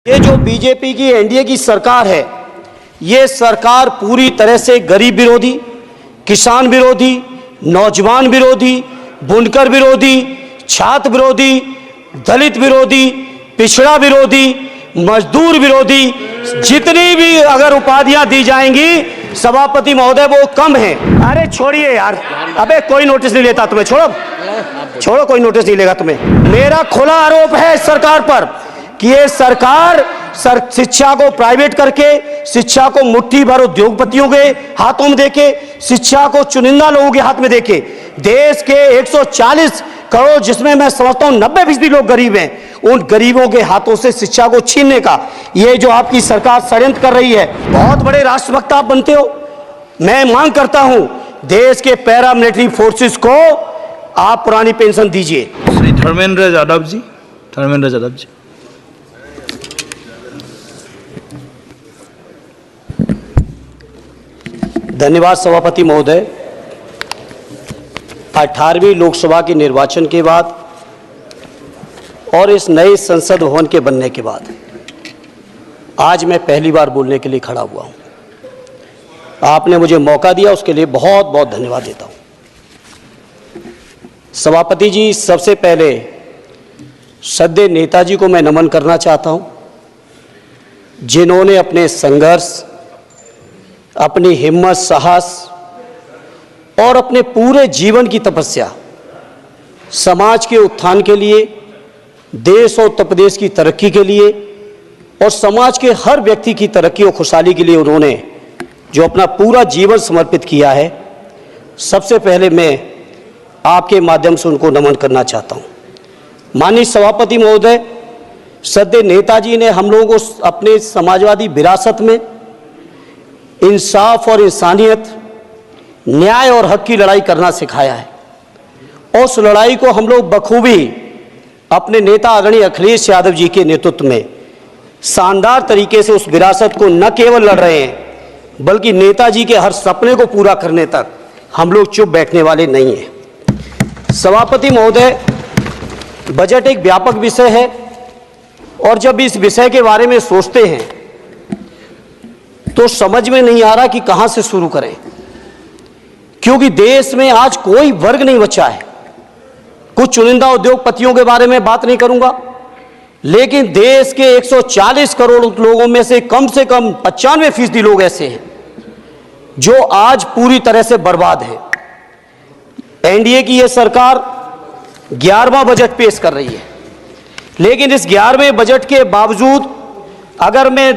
ये जो बीजेपी की एनडीए की सरकार है, ये सरकार पूरी तरह से गरीब विरोधी, किसान विरोधी, नौजवान विरोधी, बुनकर विरोधी, छात्र विरोधी, दलित विरोधी, पिछड़ा विरोधी, मजदूर विरोधी, जितनी भी अगर उपाधियां दी जाएंगी सभापति महोदय वो कम है। अरे छोड़िए यार, अबे कोई नोटिस नहीं लेता तुम्हें, छोड़ो कोई नोटिस नहीं लेगा तुम्हें। मेरा खुला आरोप है इस सरकार पर कि ये सरकार शिक्षा को प्राइवेट करके, शिक्षा को मुट्ठी भर उद्योगपतियों के हाथों में देके, शिक्षा को चुनिंदा लोगों के हाथ में देके, देश के 140 करोड़ जिसमें मैं समझता हूं 90% लोग गरीब हैं, उन गरीबों के हाथों से शिक्षा को छीनने का ये जो आपकी सरकार षड्यंत्र कर रही है। बहुत बड़े राष्ट्रभक्त आप बनते हो। मैं मांग करता हूं देश के पैरामिलिट्री फोर्सेस को आप पुरानी पेंशन दीजिए। श्री धर्मेंद्र यादव जी। धन्यवाद सभापति महोदय। 18वीं लोकसभा के निर्वाचन के बाद और इस नए संसद भवन के बनने के बाद आज मैं पहली बार बोलने के लिए खड़ा हुआ हूं। आपने मुझे मौका दिया, उसके लिए बहुत बहुत धन्यवाद देता हूं। सभापति जी, सबसे पहले श्रद्धेय नेताजी को मैं नमन करना चाहता हूं, जिन्होंने अपने संघर्ष, अपनी हिम्मत, साहस और अपने पूरे जीवन की तपस्या समाज के उत्थान के लिए, देश और उत्तर प्रदेश की तरक्की के लिए और समाज के हर व्यक्ति की तरक्की और खुशहाली के लिए उन्होंने जो अपना पूरा जीवन समर्पित किया है, सबसे पहले मैं आपके माध्यम से उनको नमन करना चाहता हूं। माननीय सभापति महोदय, श्रद्धेय नेताजी ने हम लोगों को अपने समाजवादी विरासत में इंसाफ और इंसानियत, न्याय और हक की लड़ाई करना सिखाया है और उस लड़ाई को हम लोग बखूबी अपने नेता आदरणीय अखिलेश यादव जी के नेतृत्व में शानदार तरीके से उस विरासत को न केवल लड़ रहे हैं, बल्कि नेताजी के हर सपने को पूरा करने तक हम लोग चुप बैठने वाले नहीं हैं। सभापति महोदय, बजट एक व्यापक विषय है और जब इस विषय के बारे में सोचते हैं तो समझ में नहीं आ रहा कि कहां से शुरू करें, क्योंकि देश में आज कोई वर्ग नहीं बचा है। कुछ चुनिंदा उद्योगपतियों के बारे में बात नहीं करूंगा, लेकिन देश के 140 करोड़ लोगों में से कम 95% लोग ऐसे हैं जो आज पूरी तरह से बर्बाद हैं। एनडीए की यह सरकार 11वां बजट पेश कर रही है, लेकिन इस 11वें बजट के बावजूद अगर मैं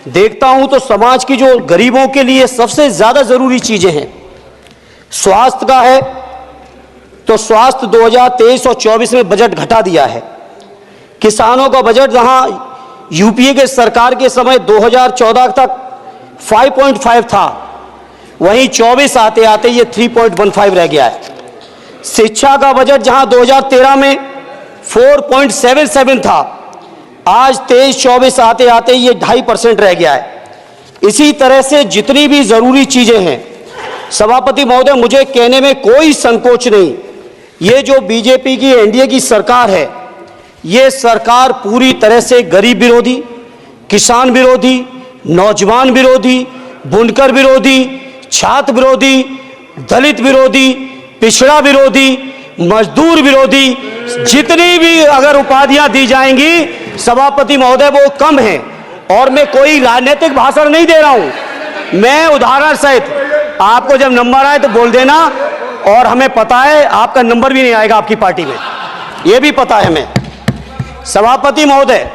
देखता हूं तो समाज की जो गरीबों के लिए सबसे ज्यादा जरूरी चीजें हैं, स्वास्थ्य का है तो स्वास्थ्य 2023 और 24 में बजट घटा दिया है। किसानों का बजट जहां यूपीए के सरकार के समय 2014 तक 5.5 था, वहीं 24 आते आते ये 3.15 रह गया है। शिक्षा का बजट जहां 2013 में 4.77 था, आज 23-24 आते आते ये 2.5% रह गया है। इसी तरह से जितनी भी जरूरी चीजें हैं, सभापति महोदय, मुझे कहने में कोई संकोच नहीं, ये जो बीजेपी की एनडीए की सरकार है, ये सरकार पूरी तरह से गरीब विरोधी, किसान विरोधी, नौजवान विरोधी, बुनकर विरोधी, छात्र विरोधी, दलित विरोधी, पिछड़ा विरोधी, मजदूर विरोधी, जितनी भी अगर उपाधियां दी जाएंगी सभापति महोदय वो कम है। और मैं कोई राजनीतिक भाषण नहीं दे रहा हूं, मैं उदाहरण सहित आपको जब नंबर आए तो बोल देना, और हमें पता है आपका नंबर भी नहीं आएगा आपकी पार्टी में, यह भी पता है हमें। सभापति महोदय,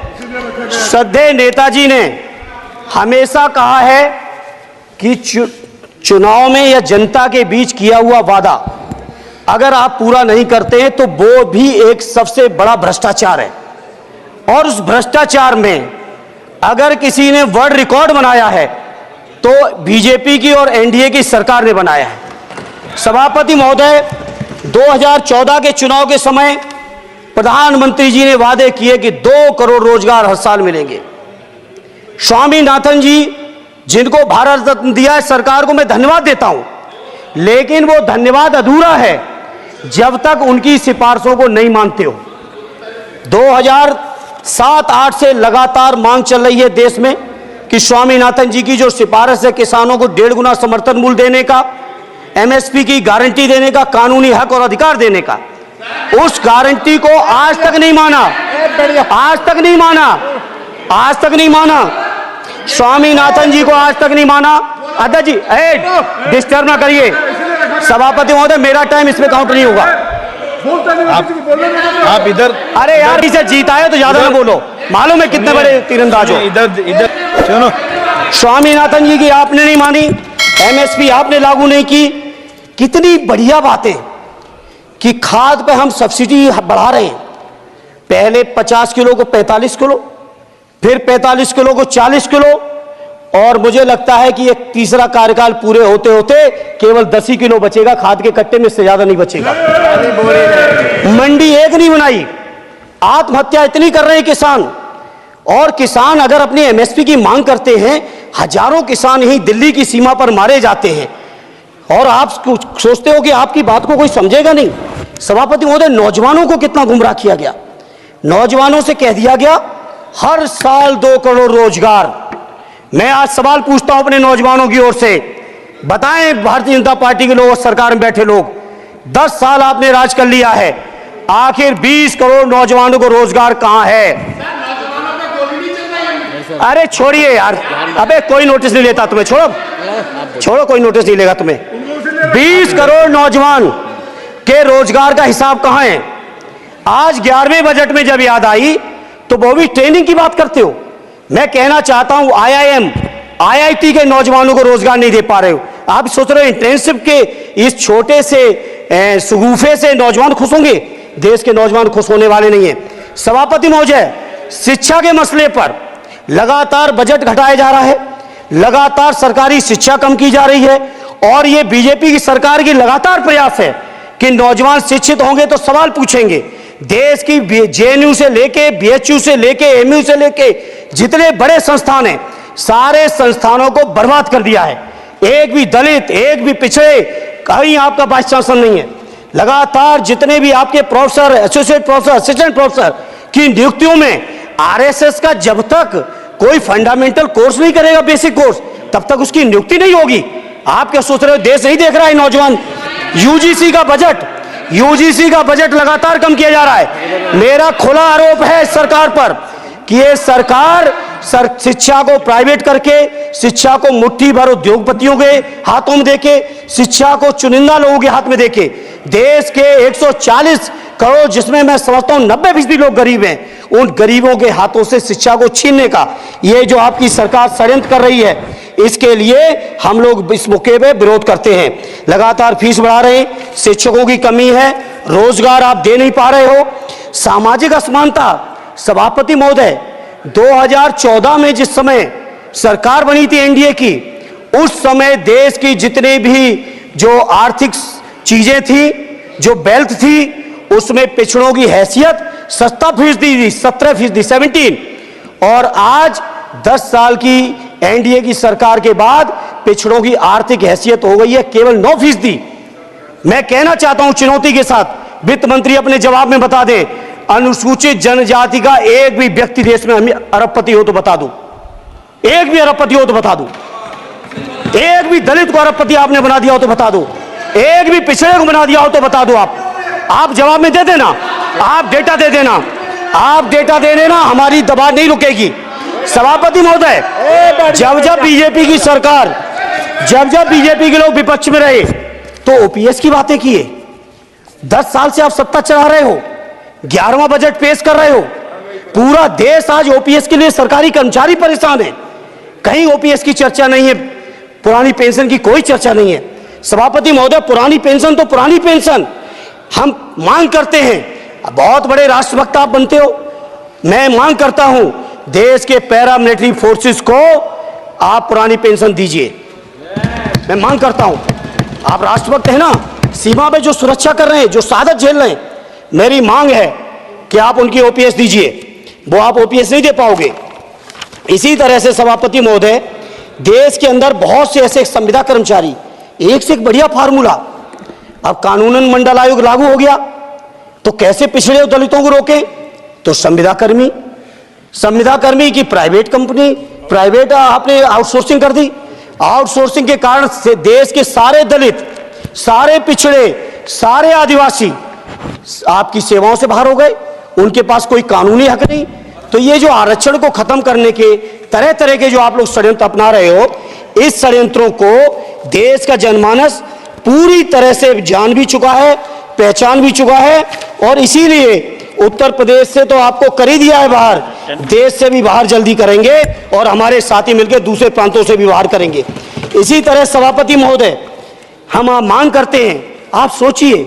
श्रद्धेय नेताजी ने हमेशा कहा है कि चुनाव में या जनता के बीच किया हुआ वादा अगर आप पूरा नहीं करते हैं तो वो भी एक सबसे बड़ा भ्रष्टाचार है, और उस भ्रष्टाचार में अगर किसी ने वर्ल्ड रिकॉर्ड बनाया है तो बीजेपी की और एनडीए की सरकार ने बनाया है। सभापति महोदय, 2014 के चुनाव के समय प्रधानमंत्री जी ने वादे किए कि 2 करोड़ रोजगार हर साल मिलेंगे। स्वामीनाथन जी, जिनको भारत रत्न दिया है, सरकार को मैं धन्यवाद देता हूं, लेकिन वो धन्यवाद अधूरा है जब तक उनकी सिफारिशों को नहीं मानते हो। 7-8 से लगातार मांग चल रही है देश में कि स्वामीनाथन जी की जो सिफारिश है किसानों को 1.5 गुना समर्थन मूल्य देने का, एमएसपी की गारंटी देने का, कानूनी हक और अधिकार देने का, उस गारंटी को आज तक नहीं माना, आज तक नहीं माना, आज तक नहीं माना। स्वामीनाथन जी को आज तक नहीं माना। अध्यक्ष जी डिस्टर्ब ना करिए। सभापति महोदय, मेरा टाइम इसमें काउंट नहीं होगा। आप इधर, अरे यार, इसे जीता है तो ज्यादा ना बोलो, मालूम है कितने बड़े तीरंदाज हो। इधर सुनो, स्वामीनाथन जी की आपने नहीं मानी, एमएसपी आपने लागू नहीं की। कितनी बढ़िया बातें कि खाद पे हम सब्सिडी बढ़ा रहे हैं, पहले 50 किलो को 45 किलो, फिर 45 किलो को 40 किलो, और मुझे लगता है कि एक तीसरा कार्यकाल पूरे होते होते केवल 10 ही किलो बचेगा खाद के कट्टे में, इससे ज्यादा नहीं बचेगा। मंडी एक नहीं बनाई, आत्महत्या इतनी कर रहे हैं किसान, और किसान अगर अपनी एमएसपी की मांग करते हैं, हजारों किसान यही दिल्ली की सीमा पर मारे जाते हैं, और आप सोचते हो कि आपकी बात को कोई समझेगा नहीं। सभापति महोदय, नौजवानों को कितना गुमराह किया गया। नौजवानों से कह दिया गया हर साल 2 करोड़ रोजगार। मैं आज सवाल पूछता हूं अपने नौजवानों की ओर से, बताएं भारतीय जनता पार्टी के लोग और सरकार में बैठे लोग, 10 साल आपने राज कर लिया है, आखिर 20 करोड़ नौजवानों को रोजगार कहां है? अरे छोड़िए यार, अबे कोई नोटिस नहीं लेता तुम्हें, छोड़ो कोई नोटिस नहीं लेगा तुम्हें। 20 करोड़ नौजवान के रोजगार का हिसाब कहां है? आज 11वें बजट में जब याद आई तो वो भी ट्रेनिंग की बात करते हो। मैं कहना चाहता हूं आईआईएम, आईआईटी के नौजवानों को रोजगार नहीं दे पा रहे हो। आप सोच रहे हो इंटर्नशिप के इस छोटे से सुगूफे से नौजवान खुश होंगे? देश के नौजवान खुश होने वाले नहीं है। सभापति महोदय, शिक्षा के मसले पर लगातार बजट घटाया जा रहा है, लगातार सरकारी शिक्षा कम की जा रही है, और ये बीजेपी की सरकार की लगातार प्रयास है कि नौजवान शिक्षित होंगे तो सवाल पूछेंगे। देश की जेएनयू से लेके, बीएचयू से लेके, एमयू से लेके जितने बड़े संस्थान हैं, सारे संस्थानों को बर्बाद कर दिया है। एक भी दलित, एक भी पिछड़े, कहीं आपका वाइस चांसलर नहीं है। लगातार जितने भी आपके professor, associate professor, assistant professor की नियुक्तियों में आरएसएस का जब तक कोई फंडामेंटल कोर्स नहीं करेगा, बेसिक कोर्स, तब तक उसकी नियुक्ति नहीं होगी। आप क्या सोच रहे हो देश नहीं देख रहा है नौजवान? यूजीसी का बजट लगातार कम किया जा रहा है। मेरा खुला आरोप है इस सरकार पर कि ये सरकार शिक्षा को प्राइवेट करके, शिक्षा को मुट्ठी भर उद्योगपतियों के हाथों में देके, शिक्षा को चुनिंदा लोगों के हाथ में देके, देश के 140 करोड़, जिसमें मैं समझता हूं 90% लोग गरीब हैं, उन गरीबों के हाथों से शिक्षा को छीनने का ये जो आपकी सरकार षड्यंत्र कर रही है, इसके लिए हम लोग इस मौके पे विरोध करते हैं। लगातार फीस बढ़ा रहे हैं, शिक्षकों की कमी है, रोजगार आप दे नहीं पा रहे हो, सामाजिक असमानता। सभापति महोदय, 2014 में जिस समय सरकार बनी थी एनडीए की, उस समय देश की जितने भी जो आर्थिक चीजें थी, जो वेल्थ थी, उसमें पिछड़ों की हैसियत 17% थी, 17%, और आज 10 साल की एनडीए की सरकार के बाद पिछड़ों की आर्थिक हैसियत हो गई है केवल 9%। मैं कहना चाहता हूं चुनौती के साथ, वित्त मंत्री अपने जवाब में बता दें, अनुसूचित जनजाति का एक भी व्यक्ति देश में अरबपति हो तो बता दो, एक भी अरबपति हो तो बता दो, एक भी दलित को अरबपति आपने बना दिया हो तो बता दो, एक भी पिछड़े को बना दिया हो तो बता दो। आप जवाब में दे देना, आप डेटा दे देना, आप डेटा दे देना, हमारी दबाव नहीं रुकेगी। सभापति महोदय, जब बीजेपी की सरकार, जब बीजेपी के लोग विपक्ष में रहे तो ओपीएस की बातें किए। 10 साल से आप सत्ता चला रहे हो, 11वां बजट पेश कर रहे हो, पूरा देश आज ओपीएस के लिए सरकारी कर्मचारी परेशान है, कहीं ओपीएस की चर्चा नहीं है, पुरानी पेंशन की कोई चर्चा नहीं है। सभापति महोदय, पुरानी पेंशन तो पुरानी पेंशन, हम मांग करते हैं, बहुत बड़े राष्ट्रभक्त आप बनते हो, मैं मांग करता हूं देश के पैरामिलिट्री फोर्सेस को आप पुरानी पेंशन दीजिए। मैं मांग करता हूं, आप राष्ट्रभक्त हैं ना, सीमा पे जो सुरक्षा कर रहे हैं, जो शहादत झेल रहे हैं, मेरी मांग है कि आप उनकी ओपीएस दीजिए। वो आप ओपीएस नहीं दे पाओगे। इसी तरह से सभापति महोदय, देश के अंदर बहुत से ऐसे संविदा कर्मचारी, एक से एक बढ़िया फार्मूला, अब कानूनन मंडल आयोग लागू हो गया तो कैसे पिछड़े दलितों को रोके? तो संविदा कर्मी, संविदा कर्मी की प्राइवेट कंपनी, प्राइवेट आपने आउटसोर्सिंग कर दी। आउटसोर्सिंग के कारण से देश के सारे दलित, सारे पिछड़े, सारे आदिवासी आपकी सेवाओं से बाहर हो गए। उनके पास कोई कानूनी हक नहीं। तो ये जो आरक्षण को खत्म करने के तरह तरह के जो आप लोग षड्यंत्र अपना रहे हो, इस षड्यंत्रों को देश का जनमानस पूरी तरह से जान भी चुका है, पहचान भी चुका है। और इसीलिए उत्तर प्रदेश से तो आपको कर ही दिया है बाहर, देश से भी बाहर जल्दी करेंगे और हमारे साथी मिलकर दूसरे प्रांतों से भी बाहर करेंगे। इसी तरह सभापति महोदय, हम मांग करते हैं, आप सोचिए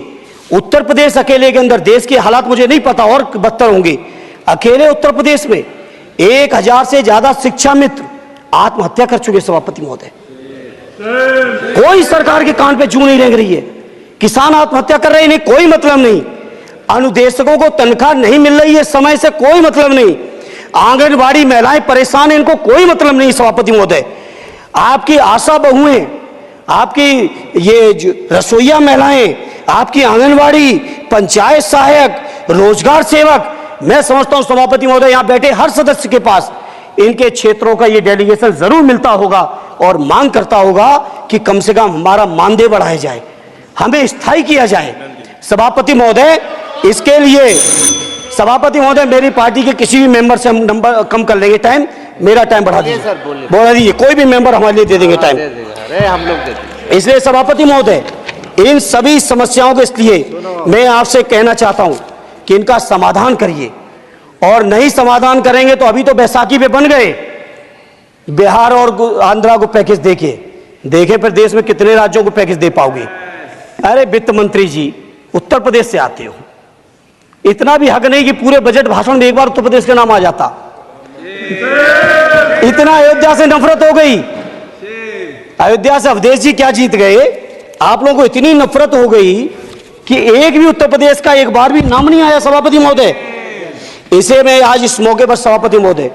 उत्तर प्रदेश अकेले के अंदर, देश के हालात मुझे नहीं पता और बदतर होंगे, अकेले उत्तर प्रदेश में 1000 से ज्यादा शिक्षा मित्र आत्महत्या कर चुके। सभापति महोदय, कोई सरकार के कान पे जूं नहीं रेंग रही है। किसान आत्महत्या कर रहे हैं, इन्हें कोई मतलब नहीं। अनुदेशकों को तनख्वाह नहीं मिल रही है समय से, कोई मतलब नहीं। आंगनबाड़ी महिलाएं परेशान हैं, इनको कोई मतलब नहीं। सभापति महोदय, आपकी आशा बहुएं, आपकी ये रसोईया महिलाएं, आपकी आंगनबाड़ी, पंचायत सहायक, रोजगार सेवक, मैं समझता हूं सभापति महोदय यहां बैठे हर सदस्य के पास इनके क्षेत्रों का ये डेलीगेशन जरूर मिलता होगा और मांग करता होगा कि कम से कम हमारा मानदेय बढ़ाया जाए, हमें स्थायी किया जाए। सभापति महोदय, इसके लिए सभापति महोदय मेरी पार्टी के किसी भी मेंबर से हम नंबर कम कर लेंगे, टाइम, मेरा टाइम बढ़ा दीजिए, बढ़ा दीजिए, कोई भी मेंबर हमारे लिए दे देंगे टाइम, हम लोग दे देंगे। इसलिए सभापति महोदय, इन सभी समस्याओं के इसलिए मैं आपसे कहना चाहता हूं कि इनका समाधान करिए, और नहीं समाधान करेंगे तो अभी तो बैसाखी पे बन गए, बिहार और आंध्रा को पैकेज देखे फिर देश में कितने राज्यों को पैकेज दे पाओगे। अरे वित्त मंत्री जी, उत्तर प्रदेश से आते हो, इतना भी हक नहीं कि पूरे बजट भाषण में एक बार उत्तर प्रदेश का नाम आ जाता। इतना अयोध्या से नफरत हो गई, अयोध्या से अवधेश जी क्या जीत गए, आप लोगों को इतनी नफरत हो गई कि एक भी उत्तर प्रदेश का एक बार भी नाम नहीं आया। सभापति महोदय, इसे मैं आज इस मौके पर सभापति महोदय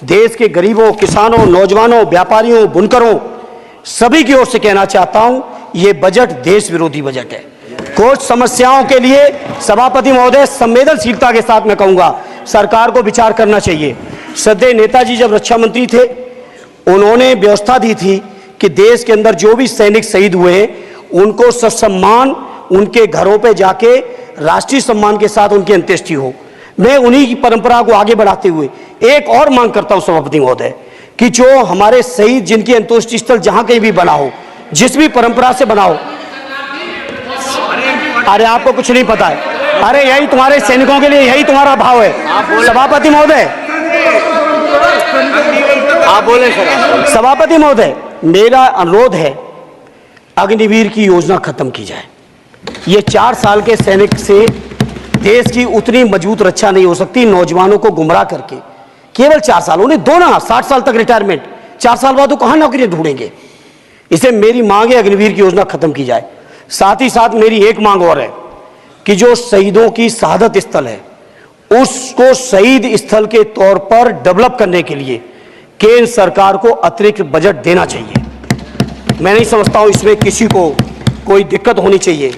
देश के गरीबों, किसानों, नौजवानों, व्यापारियों, बुनकरों सभी की ओर से कहना चाहता हूं, यह बजट देश विरोधी बजट है। कुछ समस्याओं के लिए सभापति महोदय संवेदनशीलता के साथ मैं कहूंगा सरकार को विचार करना चाहिए। श्रद्धेय नेताजी जब रक्षा मंत्री थे, उन्होंने व्यवस्था दी थी कि देश के अंदर जो भी सैनिक शहीद हुए उनको ससम्मान उनके घरों पे जाके राष्ट्रीय सम्मान के साथ उनकी अंत्येष्टि हो। मैं उन्हीं की परंपरा को आगे बढ़ाते हुए एक और मांग करता हूं सभापति महोदय कि जो हमारे शहीद जिनकी अंत्येष्टि स्थल जहां कहीं भी बना हो, जिस भी परंपरा से बना हो, अरे आपको कुछ नहीं पता है, अरे यही तुम्हारे सैनिकों के लिए यही तुम्हारा भाव है। सभापति महोदय, आप बोले सर। सभापति महोदय, मेरा अनुरोध है अग्निवीर की योजना खत्म की जाए। ये 4 साल के सैनिक से देश की उतनी मजबूत रक्षा नहीं हो सकती। नौजवानों को गुमराह करके केवल 4 साल, उन्हें दो ना 60 साल तक रिटायरमेंट, 4 साल बाद वो कहां नौकरी ढूंढेंगे। इसे मेरी मांग है अग्निवीर की योजना खत्म की जाए। साथ ही साथ मेरी एक मांग और है कि जो शहीदों की शहादत स्थल है उसको शहीद स्थल के तौर पर डेवलप करने के लिए केंद्र सरकार को अतिरिक्त बजट देना चाहिए। मैं नहीं समझता हूं इसमें किसी को कोई दिक्कत होनी चाहिए।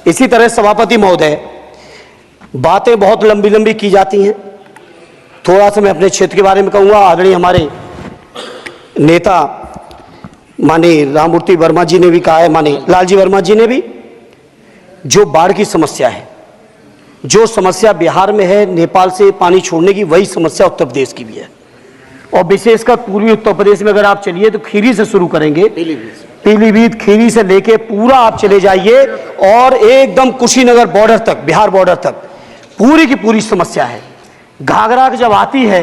इसी तरह सभापति महोदय, बातें बहुत लंबी लंबी की जाती हैं, थोड़ा सा मैं अपने क्षेत्र के बारे में कहूंगा। आदरणीय हमारे नेता माननीय राममूर्ति वर्मा जी ने भी कहा है, माननीय लालजी वर्मा जी ने भी, जो बाढ़ की समस्या है, जो समस्या बिहार में है नेपाल से पानी छोड़ने की, वही समस्या उत्तर प्रदेश की भी है। और विशेषकर पूर्वी उत्तर प्रदेश में अगर आप चलिए तो खीरी से शुरू करेंगे, पीलीभीत खीरी से लेके पूरा आप चले जाइए और एकदम कुशीनगर बॉर्डर तक, बिहार बॉर्डर तक पूरी की पूरी समस्या है। घाघरा जब आती है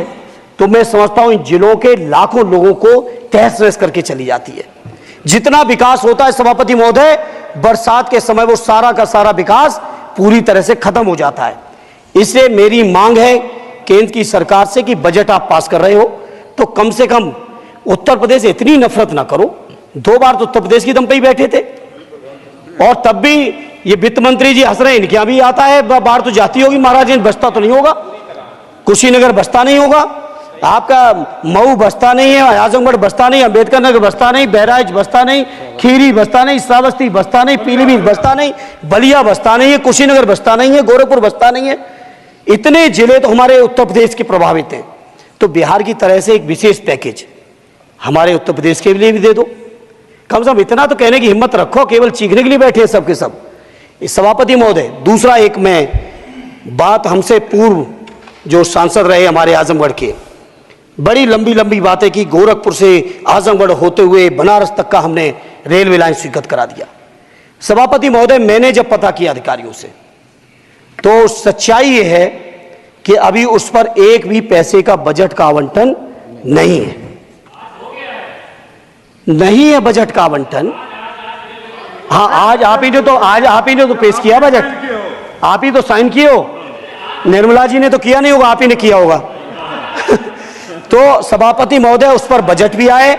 तो मैं समझता हूं इन जिलों के लाखों लोगों को तहस नहस करके चली जाती है। जितना विकास होता है सभापति महोदय, बरसात के समय वो सारा का सारा विकास पूरी तरह से खत्म हो जाता है। इसलिए मेरी मांग है केंद्र की सरकार से कि बजट आप पास कर रहे हो तो कम से कम उत्तर प्रदेश से इतनी नफरत ना करो। 2 बार तो उत्तर प्रदेश की दम पे ही बैठे थे और तब भी ये वित्त मंत्री जी हंस रहे हैं, इनके यहां भी आता है, बाढ़ तो जाती होगी महाराज, बसता तो नहीं होगा, कुशीनगर बसता नहीं होगा, आपका मऊ बसता नहीं है, आजमगढ़ बसता नहीं, अंबेडकर नगर बसता नहीं, बहराइच बसता नहीं, खीरी बसता नहीं, श्रावस्ती बसता नहीं, पीलीभीत बसता नहीं, बलिया बसता नहीं है, कुशीनगर बसता नहीं है, गोरखपुर बसता नहीं है। इतने जिले तो हमारे उत्तर प्रदेश के प्रभावित हैं। तो बिहार की तरह से एक विशेष पैकेज हमारे उत्तर प्रदेश के लिए भी दे दो। कम से कम इतना तो कहने की हिम्मत रखो, केवल चीखने के लिए बैठे हैं सब के सब। इस सभापति महोदय, दूसरा एक मैं बात, हमसे पूर्व जो सांसद रहे हमारे आजमगढ़ के, बड़ी लंबी लंबी बातें की। गोरखपुर से आजमगढ़ होते हुए बनारस तक का हमने रेलवे लाइन स्वीकृत करा दिया। सभापति महोदय, मैंने जब पता किया अधिकारियों से, तो सच्चाई ये है कि अभी उस पर एक भी पैसे का बजट का आवंटन नहीं है। नहीं है बजट का आवंटन। हाँ, आज आप ही ने तो पेश किया बजट, आप ही तो साइन किए हो। निर्मला जी ने तो किया नहीं होगा, आप ही ने किया होगा। तो सभापति महोदय, उस पर बजट भी आए,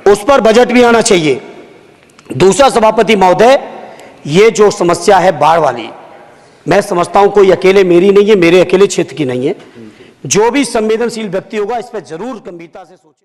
उस पर बजट भी आना चाहिए। दूसरा सभापति महोदय, ये जो समस्या है बाढ़ वाली, मैं समझता हूं कोई अकेले मेरी नहीं है, मेरे अकेले क्षेत्र की नहीं है। जो भी संवेदनशील व्यक्ति होगा इस पर जरूर गंभीरता से सोचे।